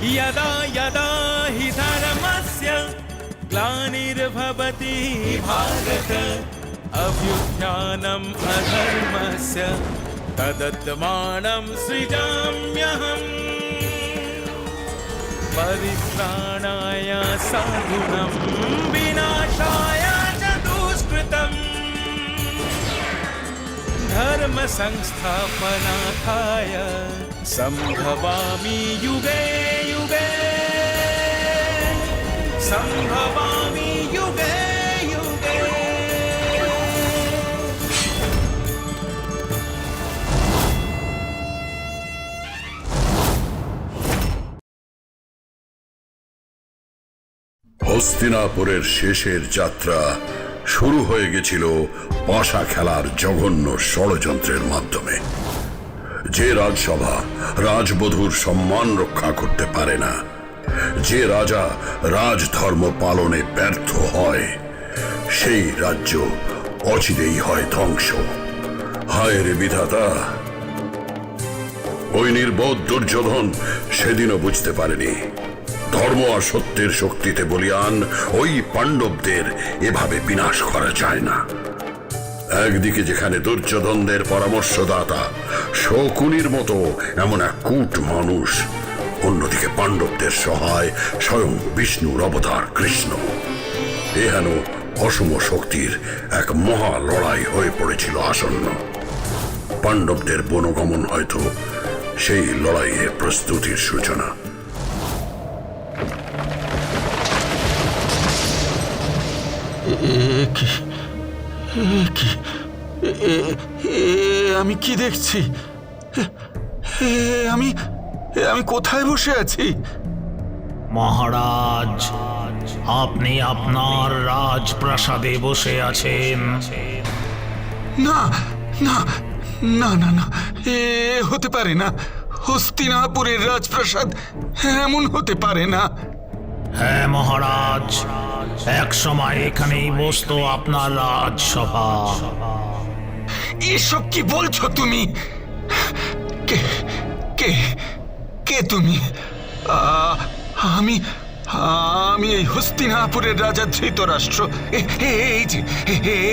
यदा यदा हि धर्मस्य ग्लानिर्भवति भारत अभ्युत्थानम् अधर्मस्य तदात्मानं सृजाम्यहम् परित्राणाय साधूनां विनाशाय च दुष्कृतम् धर्म संस्थापनार्थाय संभवामि युगे युगे संभवामि युगे युगे। হস্তিনাপুরের শেষের যাত্রা শুরু হয়ে গেছিল পাশা খেলার জঘন্য ষড়যন্ত্রের মাধ্যমে। যে রাজসভা রাজবধূর সম্মান রক্ষা করতে পারে না, যে রাজা রাজধর্ম পালনে ব্যর্থ হয়, সেই রাজ্য অচিরেই হয় ধ্বংস। হায় রে বিধাতা! ওই নির্বোধ দুর্যোধন সেদিনও বুঝতে পারেনি ধর্ম আর সত্যের শক্তিতে বলিয়ান ওই পাণ্ডবদের এভাবে বিনাশ করা যায় না। একদিকে যেখানে দুর্যোধনদের পরামর্শদাতা শকুনির মতো এমন এক কূট মানুষ, অন্যদিকে পাণ্ডবদের সহায় স্বয়ং বিষ্ণুর অবতার কৃষ্ণ। এহেন অসম শক্তির এক মহা লড়াই হয়ে পড়েছিল আসন্ন। পাণ্ডবদের বনগমন হয়তো সেই লড়াইয়ের প্রস্তুতির সূচনা। আমি কি দেখছি? আমি কোথায় বসে আছি? মহারাজ, আপনি আপনার রাজপ্রাসাদে বসে আছেন। না না না না না, এ হতে পারে না। হস্তিনাপুরের রাজপ্রাসাদ এমন হতে পারে না। হ্যাঁ মহারাজ, এক সময় এখানেই বসতো আপনার রাজসভা। এসব কি বলছো তুমি? কে কে কে তুমি? আমি আমি এই হস্তিনাপুরের রাজা ধৃতরাষ্ট্র।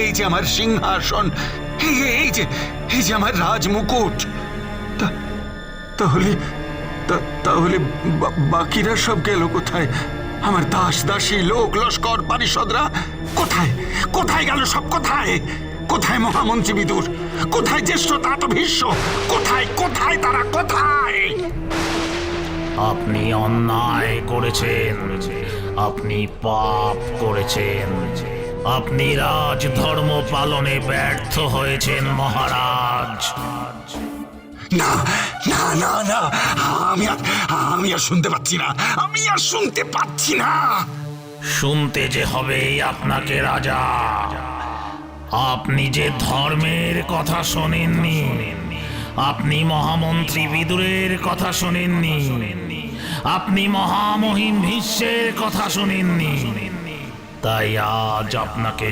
এই যে আমার সিংহাসন, এই যে আমার রাজমুকুট। তাহলে বাকিরা সব গেল কোথায়? আমার দাস দাসী লোক লস্কর পারিষদরা কোথায়? কোথায় গেল সব? কোথায় কোথায় মহামন্ত্রী বিদুর? কোথায় জ্যেষ্ঠ तात ভীষ্ম? কোথায় কোথায় তারা? কোথায়? আপনি অন্যায় করেছেন, আপনি পাপ করেছেন, আপনি রাজধর্ম পালনে ব্যর্থ হয়েছেন মহারাজ। না না না না, আমি আর শুনতে পাচ্ছি না, আমি আর শুনতে পাচ্ছি না। শুনতে যে হবে আপনাকে রাজা। আপনি যে ধর্মের কথা শোনেননি, আপনি মহামন্ত্রী বিদুরের কথা শোনেননি, আপনি মহামহিম ভীষ্মের কথা শোনেননি, তাই আজ আপনাকে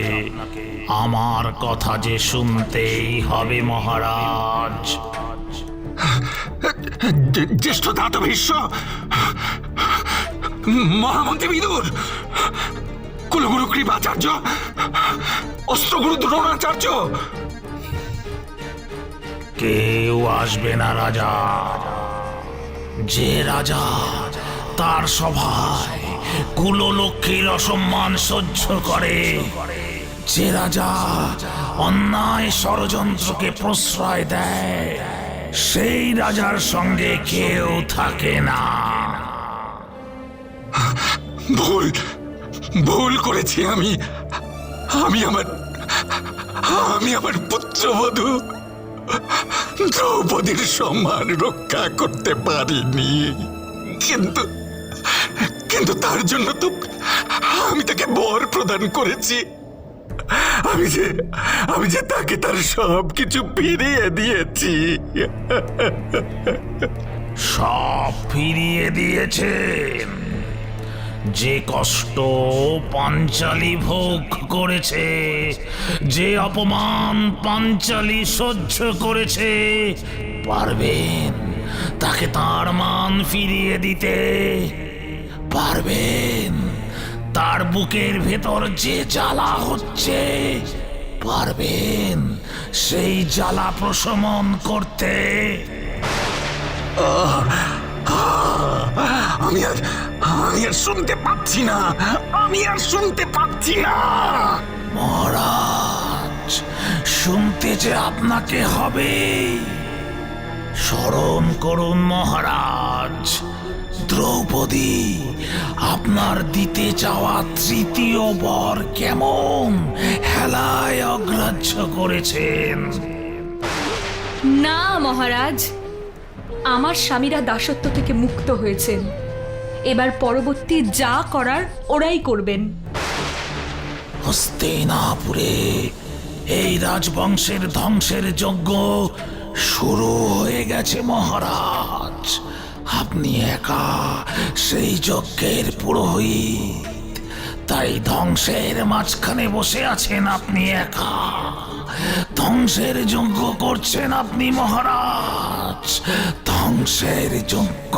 আমার কথা যে শুনতেই হবে মহারাজ। জ্যেষ্ঠ तात ভীষ্ম, মহামন্ত্রী বিদুর, কুলগুরু কৃপাচার্য, অস্ত্রগুরু দ্রোণাচার্য, কেউ আসবে না রাজা। যে রাজা তার সভায় কুললক্ষ্মীর অসম্মান সহ্য করে, যে রাজা অন্যায় ষড়যন্ত্রকে প্রশ্রয় দেয়, সেই রাজার সঙ্গে কেউ থাকে না। ভুল করেছি আমি। আমার পুত্রবধূ দ্রৌপদীর সম্মান রক্ষা করতে পারিনি, কিন্তু তার জন্য তো আমি তাকে বর প্রদান করেছি। আমি যে তাকে তার সব কিছু ফিরিয়ে দিয়েছি। সব ফিরিয়ে দিয়েছেন? যে কষ্ট পাঞ্চালী ভোগ করেছে, যে অপমান পাঞ্চালী সহ্য করেছে, পারবেন তাকে তার মান ফিরিয়ে দিতে পারবেন? তার বুকের ভেতর যে জ্বালা হচ্ছে, পারবেন সেই জ্বালা প্রশমন করতে? আমি আর শুনতে পাচ্ছি না, আমি আর শুনতে পাচ্ছি না। মহারাজ, শুনতে যে আপনাকে হবে। স্মরণ করুন মহারাজ, দ্রৌপদী আপনার দিতে যাওয়া তৃতীয় বর কেমন হেলায় অগ্রাহ্য করেছেন। না মহারাজ, আমার স্বামীরা দাসত্ব থেকে মুক্ত হয়েছেন। এবার পরবর্তী যা করার ওরাই করবেন। হস্তিনাপুরে এই রাজবংশের ধ্বংসের যজ্ঞ শুরু হয়ে গেছে মহারাজ। আপনি একা সেই যজ্ঞের পুরোহিত, তাই ধ্বংসের মাঝখানে বসে আছেন আপনি একা। ধ্বংসের যজ্ঞ করছেন আপনি মহারাজ, ধ্বংসের যজ্ঞ।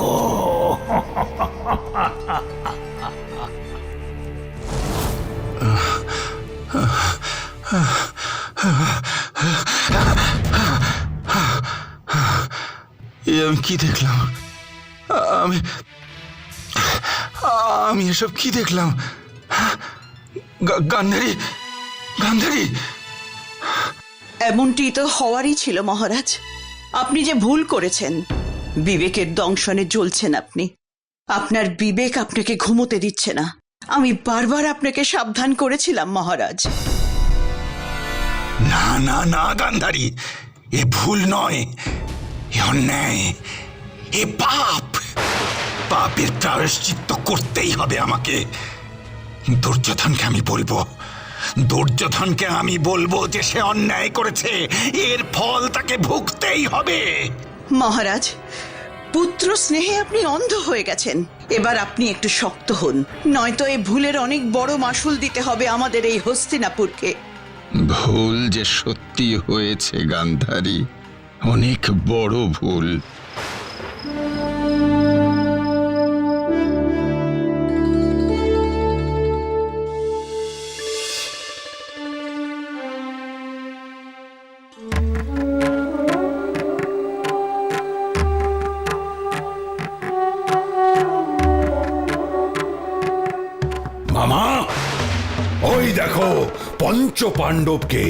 আমি কি দেখলাম? আমি এসব কি দেখলাম? গান্ধারী, গান্ধারী! এমনটি তো হওয়ারই ছিল মহারাজ। আপনি যে ভুল করেছেন, বিবেকের দংশনে জ্বলছেন আপনি। আপনার বিবেক আপনাকে ঘুমোতে দিচ্ছে না। আমি বারবার আপনাকে সাবধান করেছিলাম মহারাজ। না না না গান্ধারী, এ ভুল নয়, এ অন্যায়, এ পাপ। পাপের প্রায়শ্চিত্ত করতেই হবে আমাকে। দুর্যোধনকে আমি বলবো যে সে অন্যায় করেছে, এর ফল তাকে ভুগতেই হবে। মহারাজ, পুত্র স্নেহে আপনি অন্ধ হয়ে গেছেন। এবার আপনি একটু শক্ত হন, নয়তো এই ভুলের অনেক বড় মাসুল দিতে হবে আমাদের এই হস্তিনাপুরকে। ভুল যে সত্যি হয়েছে গান্ধারী, অনেক বড় ভুল। মামা, ওই দেখো পঞ্চ পাণ্ডবকে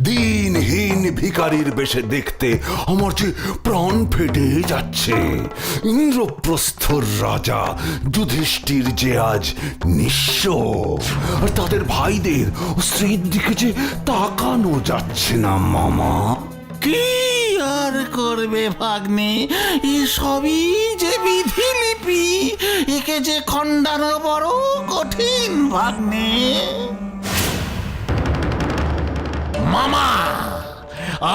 দিনহীন ভিখারির বেশে দেখতে আমার যে প্রাণ ফেটে যাচ্ছে। ইন্দ্রপ্রস্থর রাজা যুধিষ্ঠির যে আজ নিঃস্ব, আর তাদের ভাইদের ও স্ত্রীর দিকে যে তাকানো যাচ্ছে না মামা। কি আর করবে ভাগ্নে, এসবই যে বিধিলিপি, একে যে খণ্ডানো বড় কঠিন ভাগ্নে। মামা,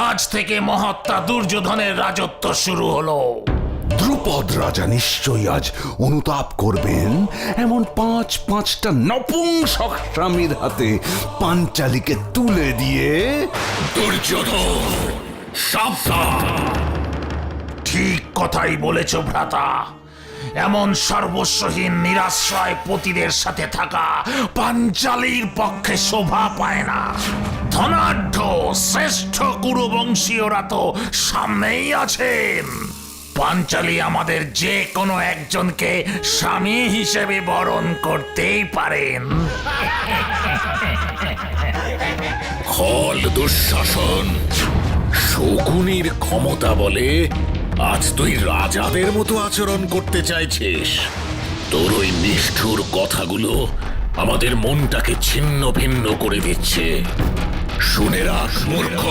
আজ থেকে মহাত্মা দুর্যোধনের রাজত্ব শুরু হলো। দ্রুপদ রাজা নিশ্চয়ই আজ অনুতাপ করবেন এমন পাঁচটা নপুংসক স্বামীর হাতে পাঞ্চালীকে তুলে দিয়ে। দুর্যোধন সাবধান! ঠিক কথাই বলেছ ভ্রাতা। এমন সর্বস্বহীন নিরাশ্রয় পতিদের সাথে থাকা পাঞ্চালীর পক্ষে শোভা পায় না। ধনাঢ্য শ্রেষ্ঠ কুরুবংশীয়রা তো সামনেই আছেন। পাঞ্চালী আমাদের যে কোনো একজনকে স্বামী হিসেবে বরণ করতেই পারেন। খল দুঃশাসন, শকুনির ক্ষমতা বলে আজ তুই রাজাদের মতো আচরণ করতে চাইছিস। তোর ওই নিষ্ঠুর কথাগুলো আমাদের মনটাকে ছিন্ন ভিন্ন করে দিচ্ছে। শুনে রাখ মূর্খ,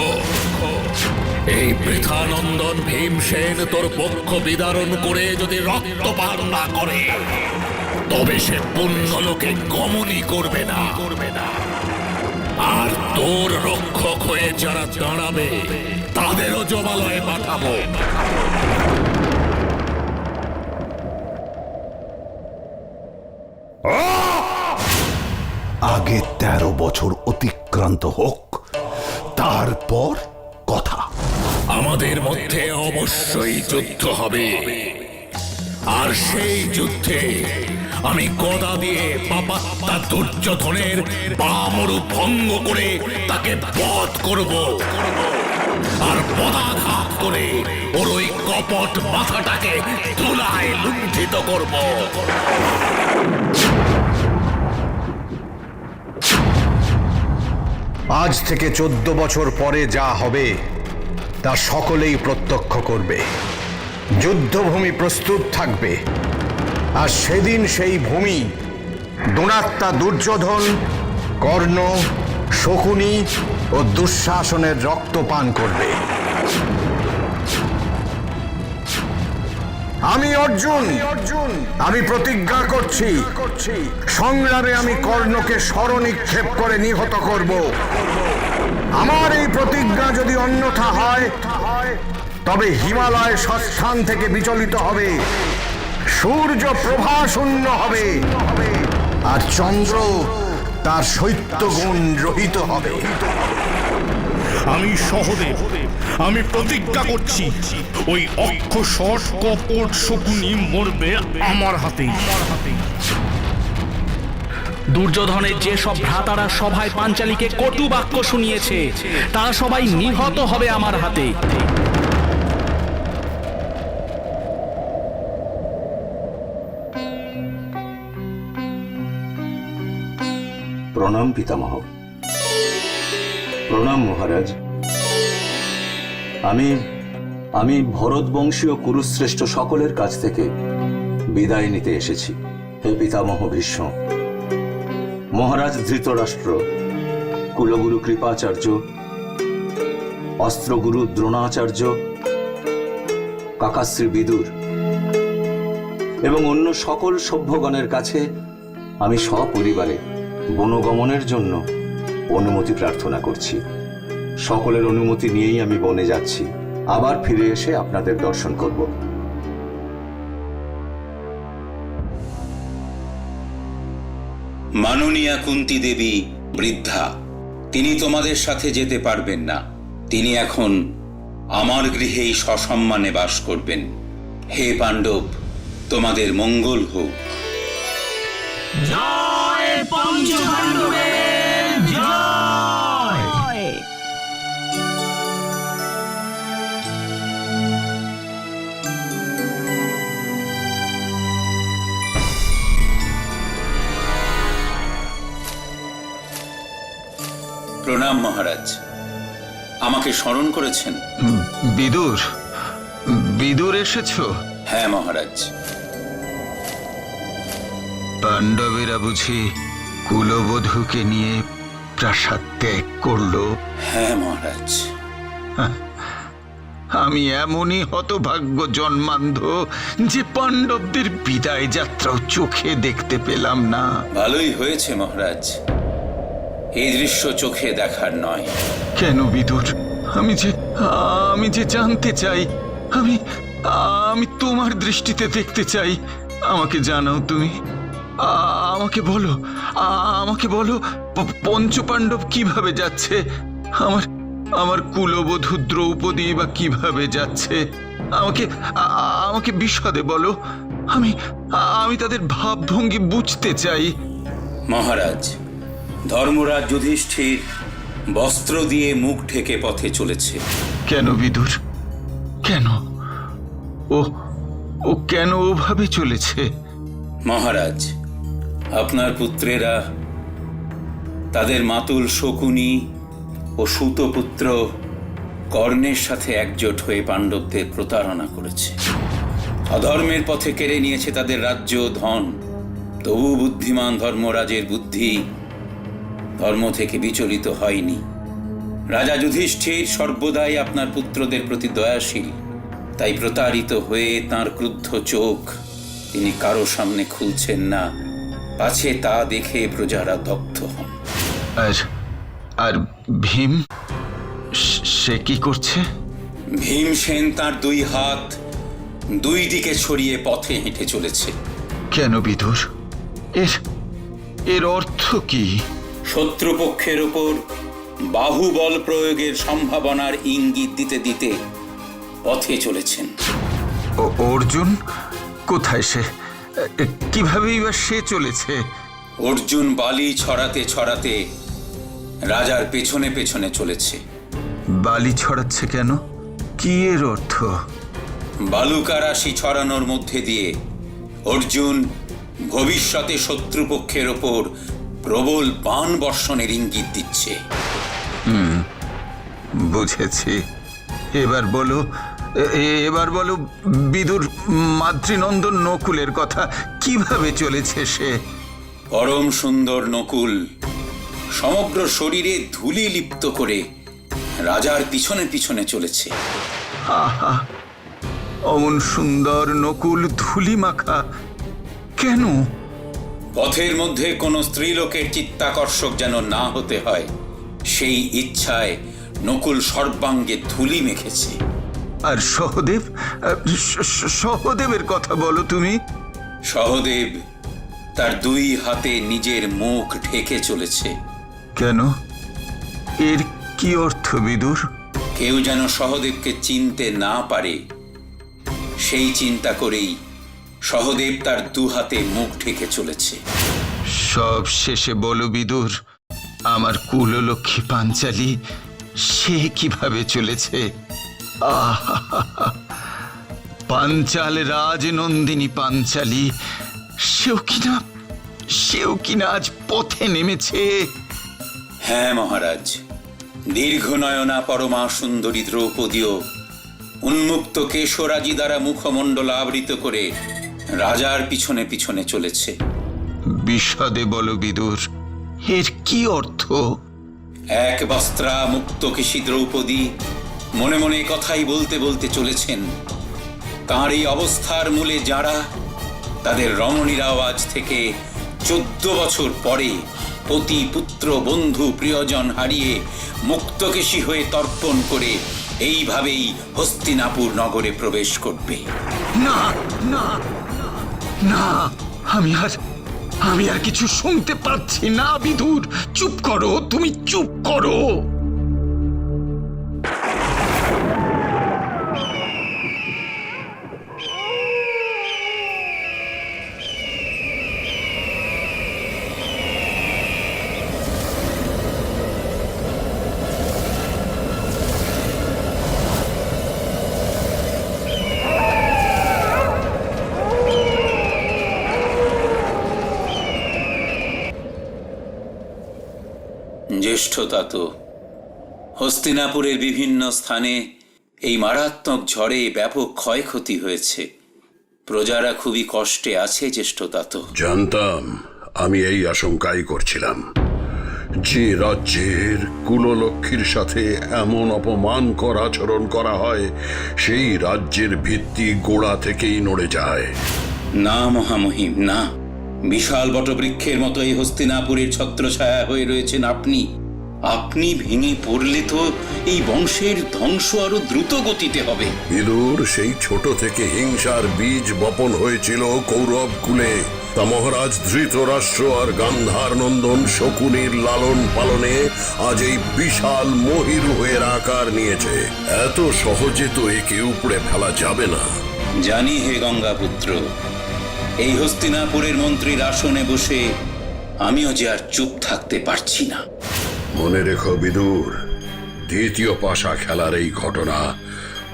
এই বৃথানন্দন ভীমসেন তোর পক্ষ বিদারণ করে যদি রক্তপাত না করে, তবে সে পুণ্যলোকে গমনই করবে না। আর তোর রক্ষক হয়ে যারা দাঁড়াবে তাদেরও জমালয়ে পাঠাবো। আগে 13 বছর অতিক্রান্ত হোক, তারপর কথা। আমাদের মধ্যে অবশ্যই যুদ্ধ হবে, আর সেই যুদ্ধে আমি গদা দিয়ে পাপাত্তা দুর্যোধনের বামরু ভঙ্গ করে তাকে বধ করব, আর পদাঘাত করে ওর ওই কপট মাথাটাকে ধুলায় লুণ্ঠিত করব। আজ থেকে 14 বছর পরে যা হবে তা সকলেই প্রত্যক্ষ করবে। যুদ্ধভূমি প্রস্তুত থাকবে, আর সেদিন সেই ভূমি দুরাত্মা দুর্যোধন, কর্ণ, শকুনি ও দুঃশাসনের রক্ত পান করবে। আমি অর্জুন আমি প্রতিজ্ঞা করছি, সংগ্রামে আমি কর্ণকে স্মরণিক্ষেপ করে নিহত করব। আমার এই প্রতিজ্ঞা যদি অন্যথা হয় তবে হিমালয় স্বস্থান থেকে বিচলিত হবে, সূর্য প্রভা শূন্য হবে, আর চন্দ্র তার শৈত্যগুণ রহিত হবে। আমি সহদেব, আমি প্রতিজ্ঞা করছি ওই অক্ষশট কপট শকুনি মরবে আমার হাতেই। দুর্যোধনের যে সব ভ্রাতারা সভায় পাঞ্চালীকে কটু বাক্য শুনিয়েছে তারা সবাই নিহত হবে আমার হাতে। প্রণাম পিতামহ। প্রণাম মহারাজ। আমি ভরতবংশীয় কুরুশ্রেষ্ঠ সকলের কাছ থেকে বিদায় নিতে এসেছি। হে পিতামহ ভীষ্ম, মহারাজ ধৃতরাষ্ট্র, কুলগুরু কৃপাচার্য, অস্ত্রগুরু দ্রোণাচার্য, কাকাশ্রী বিদুর এবং অন্য সকল সভ্যগণের কাছে আমি সপরিবারে বনগমনের জন্য অনুমতি প্রার্থনা করছি। সকলের অনুমতি নিয়েই আমি বনে যাচ্ছি, আবার ফিরে এসে আপনাদের দর্শন করব। মাননীয়া কুন্তী দেবী বৃদ্ধা, তিনি তোমাদের সাথে যেতে পারবেন না। তিনি এখন আমার গৃহেই সসম্মানে বাস করবেন। হে পাণ্ডব, তোমাদের মঙ্গল হোক। জয় পঞ্চপাণ্ডবের জয়। প্রণাম মহারাজ, আমাকে স্মরণ করেছেন? বিদুর এসেছো? হ্যাঁ মহারাজ। পাণ্ডবেরা বুঝি কুলবধূকে নিয়ে প্রাসাদ ত্যাগ করলো? হ্যাঁ মহারাজ। আমি এমনই হতভাগ্য জন্মান্ধ যে পাণ্ডবদের বিদায় যাত্রাও চোখে দেখতে পেলাম না। ভালোই হয়েছে মহারাজ, এই দৃশ্য চোখে দেখার নয়। কেন বিদুর? আমি যে জানতে চাই, আমি তোমার দৃষ্টিতে দেখতে চাই। আমাকে জানাও তুমি, আমাকে বলো পঞ্চপাণ্ডব কিভাবে যাচ্ছে, আমার কুলবধূ দ্রৌপদী বা কিভাবে যাচ্ছে। আমাকে বিশদে বলো। আমি তাদের ভাবভঙ্গি বুঝতে চাই। মহারাজ, ধর্মরাজ যুধিষ্ঠির বস্ত্র দিয়ে মুখ ঢেকে পথে চলেছে। কেন বিদুর? কেন ও কেন ওভাবে চলেছে? মহারাজ, আপনার পুত্রেরা তাদের মাতুল শকুনি ও সুতপুত্র কর্ণের সাথে একজোট হয়ে পাণ্ডবদের প্রতারণা করেছে, অধর্মের পথে কেড়ে নিয়েছে তাদের রাজ্য ধন। তবু বুদ্ধিমান ধর্মরাজের বুদ্ধি ধর্ম থেকে বিচলিত হয়নি। রাজা যুধিষ্ঠির সর্বদাই আপনার পুত্রদের প্রতি দয়াশীল, তাই প্রতারিত হয়ে তাঁর ক্রুদ্ধ চোখ তিনি কারো সামনে খুলছেন না, পাছে তা দেখে প্রজারা দগ্ধ হন। আর ভীম, সে কি করছে? ভীমসেন তার দুই হাত দুই দিকে ছড়িয়ে পথে হেঁটে চলেছে। কেন বিদুর? এর অর্থ কি? শত্রুপক্ষের ওপর বাহুবল প্রয়োগের সম্ভাবনার ইঙ্গিত দিতে দিতে পথে চলেছেন। অর্জুন কোথায়? সে কিভাবেই বা সে চলেছে? অর্জুন বালি ছড়াতে ছড়াতে রাজার পেছনে পেছনে চলেছে। বালি ছড়াচ্ছে কেন? কি এর অর্থ? বালুকা রাশি ছড়ানোর মধ্যে দিয়ে অর্জুন ভবিষ্যতে শত্রুপক্ষের ওপর প্রবল বাণ বর্ষণের ইঙ্গিত দিচ্ছে। বুঝেছি। এবার বলো বিদুর মাতৃনন্দন নকুলের কথা। কিভাবে চলেছে সে? পরম সুন্দর নকুল সমগ্র শরীরে ধুলি লিপ্ত করে রাজার পিছনে পিছনে চলেছে। আহা, অমন সুন্দর নকুল ধুলি মাখা কেন? পথের মধ্যে কোনো স্ত্রীলোকের চিত্তাকর্ষক যেন না হতে হয়, সেই ইচ্ছায় নকুল সর্বাঙ্গে ধুলি মেখেছে। আর সহদেব? সহদেবের কথা বলো তুমি। সহদেব তার দুই হাতে নিজের মুখ ঢেকে চলেছে। কেন? এর কি অর্থ বিদুর? কেউ যেন সহদেবকে চিনতে না পারে, সেই চিন্তা করেই সহদেব তার দু হাতে মুখ ঢেকে চলেছে। সব শেষে বলো বিদুর, আমার কুললক্ষ্মী পাঞ্চালী সে কিভাবে চলেছে? আহা, পাঞ্চাল রাজনন্দিনী পাঞ্চালী সেও কিনা আজ পথে নেমেছে। হ্যাঁ মহারাজ, দীর্ঘ নয়না পরমা সুন্দরী দ্রৌপদীও উন্মুক্ত কেশরাজি দ্বারা মুখমণ্ডল আবৃত করে রাজার পিছনে পিছনে চলেছে। বিশদে বলো বিদুর, এর কি অর্থ? এক বস্ত্রা মুক্তকেশী দ্রৌপদী মনে মনে কথাই বলতে বলতে চলেছেন। তাঁর এই অবস্থার মূলে যারা, তাদের রমণীরাও আজ থেকে 14 বছর পরে পতি পুত্র বন্ধু প্রিয়জন হারিয়ে মুক্তকেশী হয়ে তর্পণ করে এইভাবেই হস্তিনাপুর নগরে প্রবেশ করবে। না না না, আমি আর কিছু শুনতে পাচ্ছি না বিদুর। চুপ করো, তুমি চুপ করো। জ্যেষ্ঠতা তো, হস্তিনাপুরের বিভিন্ন স্থানে এই মারাত্মক ঝড়ে ব্যাপক ক্ষয়ক্ষতি হয়েছে। প্রজারা খুবই কষ্টে আছে জ্যেষ্ঠতা তো। জানতাম, আমি এই আশঙ্কাই করছিলাম। যে রাজ্যের কুললক্ষ্মীর সাথে এমন অপমানকর আচরণ করা হয়, সেই রাজ্যের ভিত্তি গোড়া থেকেই নড়ে যায়। না মহামহিম, না। বিশাল বটবৃক্ষের মতো এই হস্তিনাপুরের ছত্রছায়া হয়ে রয়েছেন আপনি। আপনি ভেঙে পড়লে তো এই বংশের ধ্বংস আরো দ্রুত গতিতে হবে। বিদুর, সেই ছোট থেকে হিংসার বীজ বপন হয়েছিল কৌরব কুলে। তা মহারাজ ধৃতরাষ্ট্র আর গান্ধার নন্দন শকুনির লালন পালনে আজ এই বিশাল মহিরু হয়ে আকার নিয়েছে। এত সহজে তো একে উপড়ে ফেলা যাবে না। জানি হে গঙ্গাপুত্র, এই হস্তিনাপুরের মন্ত্রীর আসনে বসে আমিও যে আর চুপ থাকতে পারছি না। মনে রেখো বিদুর, দ্বিতীয় পাশা খেলার এই ঘটনা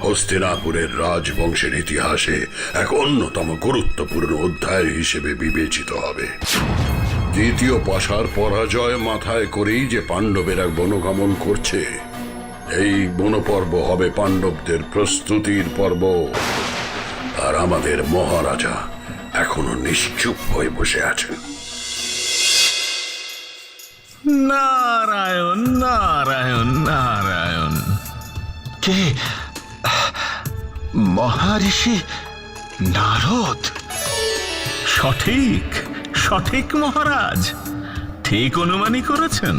হস্তিনাপুরের রাজবংশের ইতিহাসে এক অন্যতম গুরুত্বপূর্ণ অধ্যায় হিসেবে বিবেচিত হবে। দ্বিতীয় পাশার পরাজয় মাথায় করেই যে পাণ্ডবেরা বনগমন করছে, এই বনপর্ব হবে পাণ্ডবদের প্রস্তুতির পর্ব। আর আমাদের মহারাজা এখনো নিশ্চুপ হয়ে বসে আছেন। নারায়ণ নারায়ণ নারায়ণ। কে? মহারিষি নারদ? সঠিক সঠিক মহারাজ, ঠিক অনুমানই করেছেন।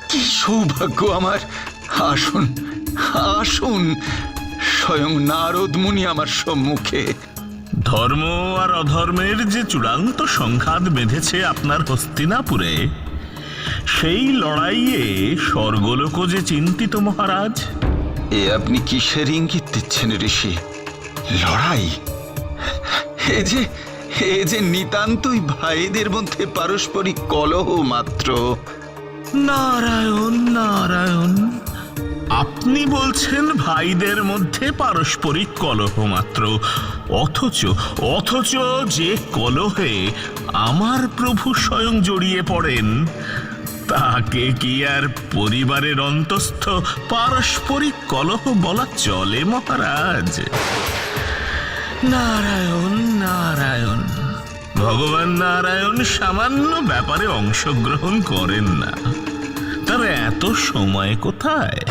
কি সৌভাগ্য আমার! আসুন আসুন, স্বয়ং নারদ মুনি আমার সম্মুখে। ধর্ম আর অধর্মের যে চূড়ান্ত সংঘাত বেঁধেছে আপনার হস্তিনাপুরে, সেই লড়াইয়ে স্বর্গলোক যে চিন্তিত মহারাজ। এ আপনি কিসের ইঙ্গিত দিচ্ছেন ঋষি? লড়াই? এ যে নিতান্তই ভাইদের মধ্যে পারস্পরিক কলহ মাত্র। নারায়ণ নারায়ণ, আপনি বলছেন ভাইদের মধ্যে পারস্পরিক কলহ মাত্র, অথচ যে কলহে আমার প্রভু স্বয়ং জড়িয়ে পড়েন তাকে কি আর পরিবারের অন্তস্থ পারস্পরিক কলহ বলা চলে মহারাজ? নারায়ণ নারায়ণ, ভগবান নারায়ণ সামান্য ব্যাপারে অংশগ্রহণ করেন না, তার এত সময় কোথায়?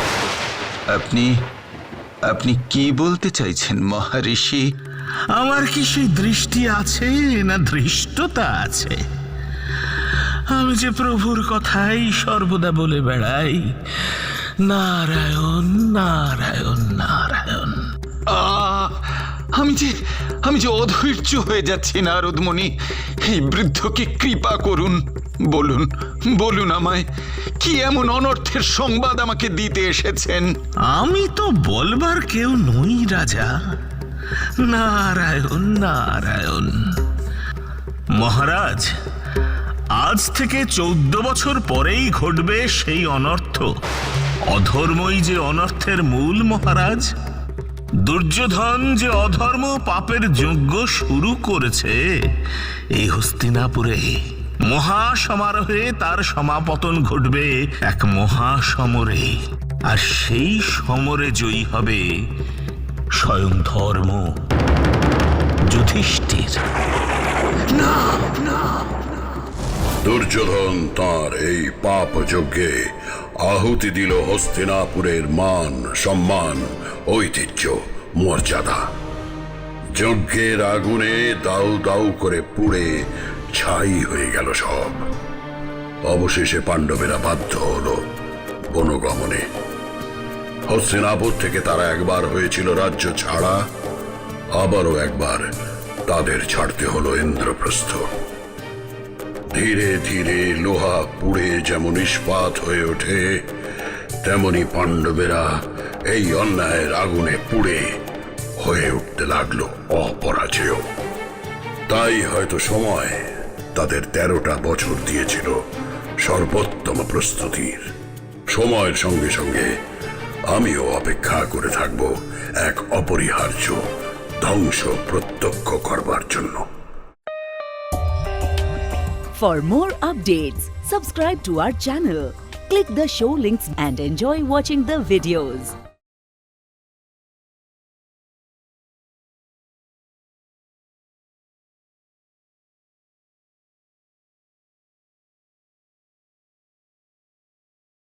আপনি কি বলতে চাইছেন মহারিষি? আমার কি সেই দৃষ্টি আছে না ধৃষ্টতা আছে? আমি যে প্রভুর কথাই সর্বদা বলে বেড়াই, নারায়ণ নারায়ণ নারায়ণ। আমি যে অধৈর্য হয়ে যাচ্ছি নারদমণি, এই বৃদ্ধকে কৃপা করুন। বলুন আমায়, কি এমন অনর্থের সংবাদ আমাকে দিতে এসেছেন? আমি তো বলবার কেউ নই রাজা। নারায়ণ নারায়ণ। মহারাজ, আজ থেকে 14 বছর পরেই ঘটবে সেই অনর্থ। অধর্মই যে অনর্থের মূল মহারাজ। দুর্যোধন যে অধর্ম পাপের যজ্ঞ শুরু করেছে এই হস্তিনাপুরে, মহাসমারোহে তার সমাপতন ঘটবে এক মহাসমরে, আর সেই সমরে জয়ী হবে স্বয়ং ধর্ম, যুধিষ্ঠির। না, দুর্যোধন তার এই পাপ যজ্ঞে আহুতি দিল হস্তিনাপুরের মান, সম্মান, ঐতিহ্য, মর্যাদা। যজ্ঞের আগুনে দাউ দাউ করে পুড়ে ছাই হয়ে গেল সব। অবশেষে পাণ্ডবেরা বাধ্য হলো বনগমনে। হস্তিনাপুর থেকে তারা একবার হয়েছিল রাজ্য ছাড়া, আবারও একবার তাদের ছাড়তে হলো ইন্দ্রপ্রস্থ। ধীরে ধীরে লোহা পুড়ে যেমন ইস্পাত হয়ে ওঠে, তেমনি পাণ্ডবেরা এই অন্যায়ের আগুনে পুড়ে হয়ে উঠতে লাগলো অপরাজেয়। তাই হয়তো সময় তাদের 13টা বছর দিয়েছিল সর্বোত্তম প্রস্তুতির। সময়ের সঙ্গে সঙ্গে আমিও অপেক্ষা করে থাকব এক অপরিহার্য ধ্বংস প্রত্যক্ষ করবার জন্য। For more updates, subscribe to our channel, click the show links and enjoy watching the videos.